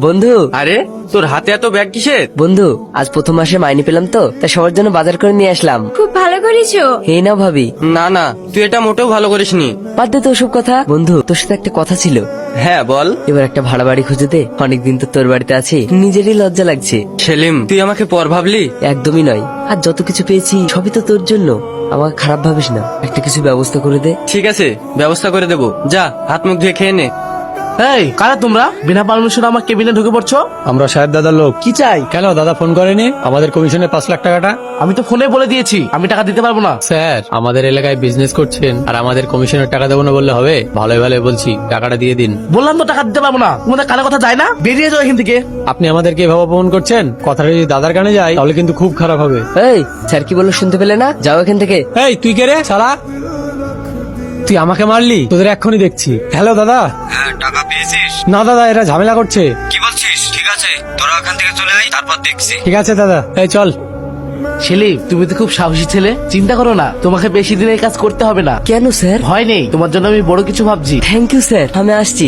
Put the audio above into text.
বন্ধু, আরে তোর হাতে এত ব্যাগ কিসের? বন্ধু আজ প্রথম মাসে মাইনে পেলাম তো, তাই সবার জন্য বাজার করে নিয়ে আসলাম। খুব ভালো করেছো। এই নাও ভাবি। না না, তুই এটা মোটেও ভালো করিসনি। বাদ দে তো ওসব কথা। বন্ধু, তোর সাথে একটা কথা ছিল। হ্যাঁ বল। এবার একটা ভাড়া বাড়ি খুঁজে দে। অনেকদিন তো তোর বাড়িতে আছি, নিজেরই লজ্জা লাগছে। সেলিম, তুই আমাকে পর ভাবলি? একদমই নয়, আর যত কিছু পেয়েছি সবই তো তোর জন্য। আমাকে খারাপ ভাবিস না, একটা কিছু ব্যবস্থা করে দে। ঠিক আছে, ব্যবস্থা করে দেবো। যা হাত মুখ ধুয়ে খেয়ে নে। এই কারা তোমরা? বিনা পারমিশনে আমার কেবিনে ঢুকে পড়ছো? আমরা সাহেব দাদার লোক। কি চাই? কেন দাদা ফোন করেনি? আমাদের কমিশনের 5 লাখ টাকাটা। আমি তো ফোনে বলে দিয়েছি আমি টাকা দিতে পারবো না। স্যার, আমাদের এলাকায় বিজনেস করছেন আর আমাদের কমিশনের টাকা দেবো না বললে হবে? ভালো ভালো বলছি, টাকাটা দিয়ে দিন। বললাম তো টাকা দিতে পারবো না। তোমাদের কানে কথা যায় না? বেরিয়ে যাও এখান থেকে। আপনি আমাদেরকে এভাবে অপমান করছেন, কথাটা যদি দাদার কানে যায় তাহলে কিন্তু খুব খারাপ হবে। এই স্যার কি বললো শুনতে পেলে না? যাও এখান থেকে। এই তুই কে রে শালা? তুই আমাকে মারলি? তোদের এক্ষুনি দেখছি। হ্যালো দাদা। হ্যাঁ, টাকা পেয়েছিস? না দাদা, এরা ঝামেলা করছে। কি বলছিস? ঠিক আছে, তোরা ওখান থেকে চলে আয়, তারপর দেখছি। ঠিক আছে দাদা, এই চল। সেলিম, তুমি তো খুব সাহসী ছেলে। চিন্তা করো না, তোমাকে বেশি দিন এই কাজ করতে হবে না। কেন স্যার? ভয় নেই, তোমার জন্য আমি বড় কিছু ভাবছি। থ্যাংক ইউ স্যার, আমি আসছি।